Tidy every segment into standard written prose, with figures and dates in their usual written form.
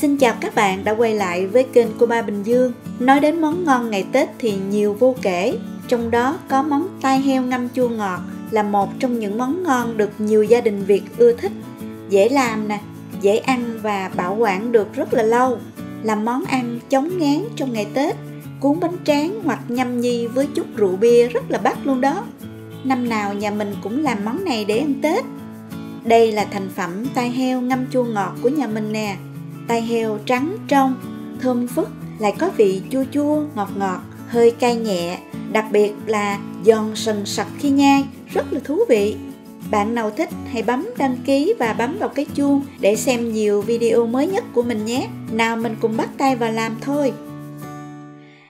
Xin chào các bạn đã quay lại với kênh của Ba Bình Dương. Nói đến món ngon ngày Tết thì nhiều vô kể. Trong đó có món tai heo ngâm chua ngọt là một trong những món ngon được nhiều gia đình Việt ưa thích. Dễ làm nè, dễ ăn và bảo quản được rất là lâu. Làm món ăn chống ngán trong ngày Tết, cuốn bánh tráng hoặc nhâm nhi với chút rượu bia rất là bắt luôn đó. Năm nào nhà mình cũng làm món này để ăn Tết. Đây là thành phẩm tai heo ngâm chua ngọt của nhà mình nè. Tai heo trắng trong, thơm phức, lại có vị chua chua, ngọt ngọt, hơi cay nhẹ, đặc biệt là giòn sần sật khi nhai, rất là thú vị. Bạn nào thích hãy bấm đăng ký và bấm vào cái chuông để xem nhiều video mới nhất của mình nhé. Nào mình cùng bắt tay vào làm thôi.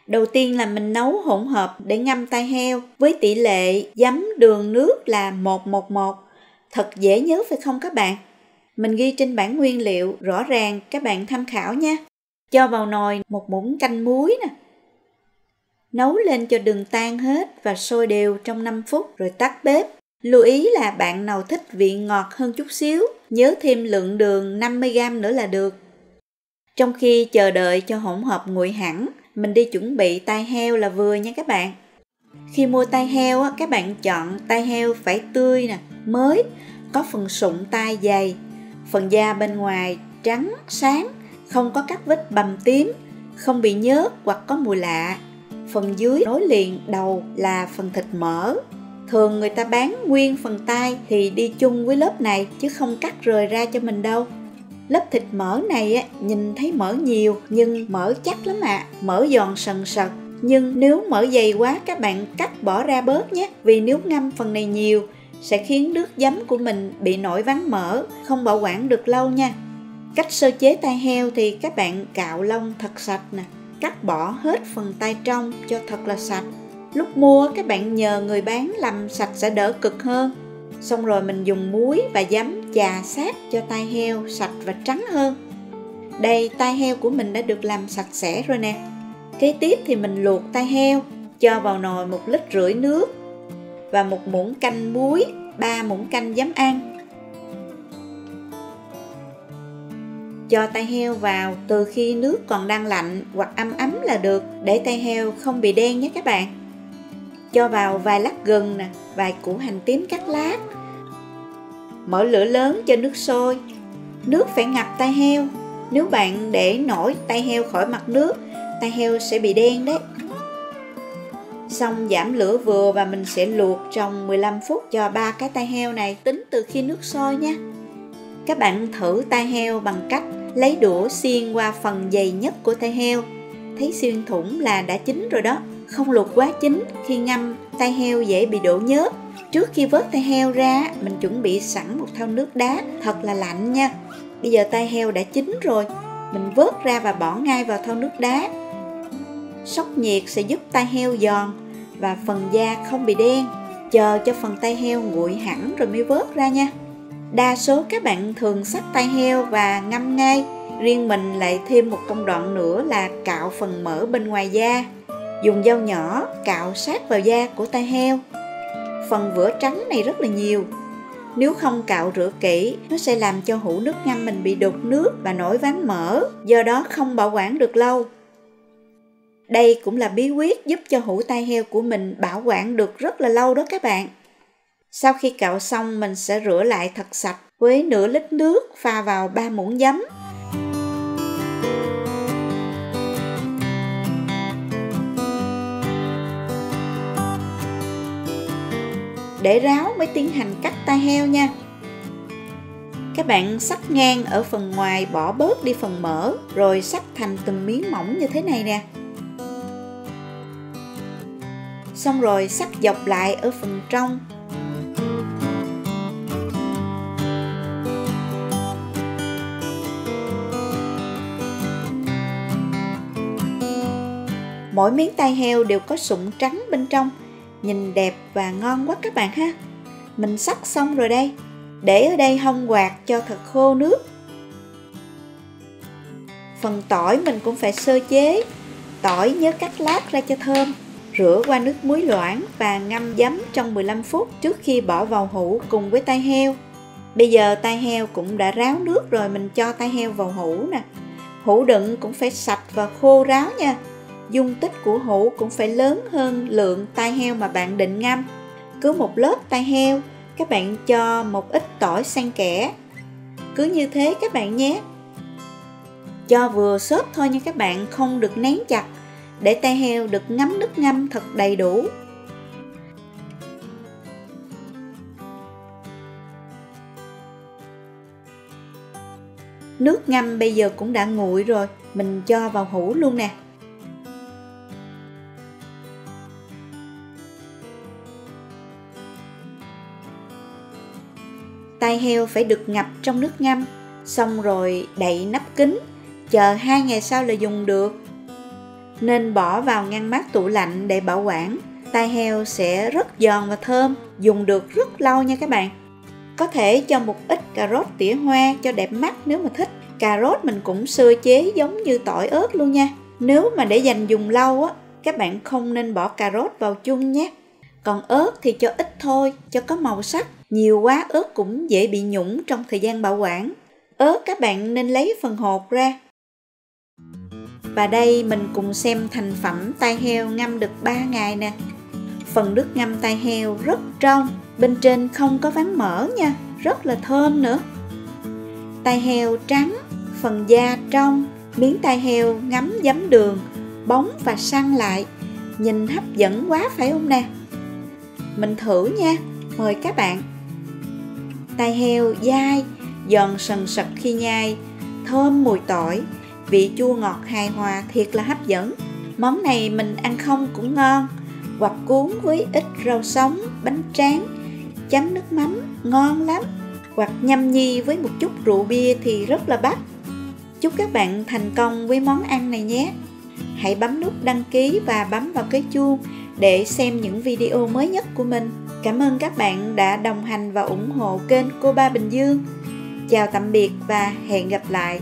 Đầu tiên là mình nấu hỗn hợp để ngâm tai heo với tỷ lệ giấm, đường, nước là 1:1:1. Thật dễ nhớ phải không các bạn? Mình ghi trên bảng nguyên liệu rõ ràng, các bạn tham khảo nha. Cho vào nồi 1 muỗng canh muối nè. Nấu lên cho đường tan hết và sôi đều trong 5 phút rồi tắt bếp. Lưu ý là bạn nào thích vị ngọt hơn chút xíu, nhớ thêm lượng đường 50g nữa là được. Trong khi chờ đợi cho hỗn hợp nguội hẳn, mình đi chuẩn bị tai heo là vừa nha các bạn. Khi mua tai heo, các bạn chọn tai heo phải tươi nè, mới, có phần sụn tai dày, phần da bên ngoài trắng, sáng, không có các vết bầm tím, không bị nhớt hoặc có mùi lạ. Phần dưới nối liền đầu là phần thịt mỡ. Thường người ta bán nguyên phần tai thì đi chung với lớp này chứ không cắt rời ra cho mình đâu. Lớp thịt mỡ này nhìn thấy mỡ nhiều nhưng mỡ chắc lắm ạ, mỡ giòn sần sật. Nhưng nếu mỡ dày quá các bạn cắt bỏ ra bớt nhé, vì nếu ngâm phần này nhiều sẽ khiến nước giấm của mình bị nổi vắn mỡ, không bảo quản được lâu nha. Cách sơ chế tai heo thì các bạn cạo lông thật sạch nè, cắt bỏ hết phần tai trong cho thật là sạch. Lúc mua các bạn nhờ người bán làm sạch sẽ đỡ cực hơn. Xong rồi mình dùng muối và giấm chà sát cho tai heo sạch và trắng hơn. Đây, tai heo của mình đã được làm sạch sẽ rồi nè. Kế tiếp thì mình luộc tai heo, cho vào nồi 1,5 lít nước và 1 muỗng canh muối, 3 muỗng canh giấm ăn. Cho tai heo vào từ khi nước còn đang lạnh hoặc ấm ấm là được, để tai heo không bị đen nhé các bạn. Cho vào vài lát gừng nè, vài củ hành tím cắt lát. Mở lửa lớn cho nước sôi. Nước phải ngập tai heo. Nếu bạn để nổi tai heo khỏi mặt nước, tai heo sẽ bị đen đấy. Xong giảm lửa vừa và mình sẽ luộc trong 15 phút cho 3 cái tai heo này, tính từ khi nước sôi nha. Các bạn thử tai heo bằng cách lấy đũa xiên qua phần dày nhất của tai heo. Thấy xuyên thủng là đã chín rồi đó. Không luộc quá chín, khi ngâm tai heo dễ bị đổ nhớt. Trước khi vớt tai heo ra, mình chuẩn bị sẵn một thau nước đá thật là lạnh nha. Bây giờ tai heo đã chín rồi, mình vớt ra và bỏ ngay vào thau nước đá. Sốc nhiệt sẽ giúp tai heo giòn và phần da không bị đen. Chờ cho phần tai heo nguội hẳn rồi mới vớt ra nha. Đa số các bạn thường xắt tai heo và ngâm ngay. Riêng mình lại thêm một công đoạn nữa là cạo phần mỡ bên ngoài da. Dùng dao nhỏ cạo sát vào da của tai heo. Phần vữa trắng này rất là nhiều. Nếu không cạo rửa kỹ, nó sẽ làm cho hũ nước ngâm mình bị đục nước và nổi ván mỡ, do đó không bảo quản được lâu. Đây cũng là bí quyết giúp cho hũ tai heo của mình bảo quản được rất là lâu đó các bạn. Sau khi cạo xong, mình sẽ rửa lại thật sạch với nửa lít nước pha vào 3 muỗng giấm. Để ráo mới tiến hành cắt tai heo nha. Các bạn xắt ngang ở phần ngoài, bỏ bớt đi phần mỡ, rồi xắt thành từng miếng mỏng như thế này nè. Xong rồi xắt dọc lại ở phần trong. Mỗi miếng tai heo đều có sụn trắng bên trong, nhìn đẹp và ngon quá các bạn ha. Mình xắt xong rồi đây. Để ở đây hong quạt cho thật khô nước. Phần tỏi mình cũng phải sơ chế. Tỏi nhớ cắt lát ra cho thơm. Rửa qua nước muối loãng và ngâm giấm trong 15 phút trước khi bỏ vào hũ cùng với tai heo. Bây giờ tai heo cũng đã ráo nước rồi, mình cho tai heo vào hũ nè. Hũ đựng cũng phải sạch và khô ráo nha. Dung tích của hũ cũng phải lớn hơn lượng tai heo mà bạn định ngâm. Cứ một lớp tai heo, các bạn cho một ít tỏi xay kẽ. Cứ như thế các bạn nhé. Cho vừa xốp thôi nha các bạn, không được nén chặt, để tai heo được ngấm nước ngâm thật đầy đủ. Nước ngâm bây giờ cũng đã nguội rồi, mình cho vào hũ luôn nè. Tai heo phải được ngập trong nước ngâm, xong rồi đậy nắp kín, chờ 2 ngày sau là dùng được. Nên bỏ vào ngăn mát tủ lạnh để bảo quản. Tai heo sẽ rất giòn và thơm, dùng được rất lâu nha các bạn. Có thể cho một ít cà rốt tỉa hoa cho đẹp mắt nếu mà thích. Cà rốt mình cũng sơ chế giống như tỏi ớt luôn nha. Nếu mà để dành dùng lâu á, các bạn không nên bỏ cà rốt vào chung nhé. Còn ớt thì cho ít thôi, cho có màu sắc. Nhiều quá ớt cũng dễ bị nhũng trong thời gian bảo quản. Ớt các bạn nên lấy phần hột ra. Và đây mình cùng xem thành phẩm tai heo ngâm được 3 ngày nè. Phần nước ngâm tai heo rất trong, bên trên không có ván mỡ nha, rất là thơm nữa. Tai heo trắng, phần da trong, miếng tai heo ngấm giấm đường, bóng và săn lại. Nhìn hấp dẫn quá phải không nè? Mình thử nha, mời các bạn. Tai heo dai, giòn sần sật khi nhai, thơm mùi tỏi, vị chua ngọt hài hòa thiệt là hấp dẫn. Món này mình ăn không cũng ngon, hoặc cuốn với ít rau sống, bánh tráng, chấm nước mắm ngon lắm. Hoặc nhâm nhi với một chút rượu bia thì rất là bắt. Chúc các bạn thành công với món ăn này nhé. Hãy bấm nút đăng ký và bấm vào cái chuông để xem những video mới nhất của mình. Cảm ơn các bạn đã đồng hành và ủng hộ kênh Cô Ba Bình Dương. Chào tạm biệt và hẹn gặp lại.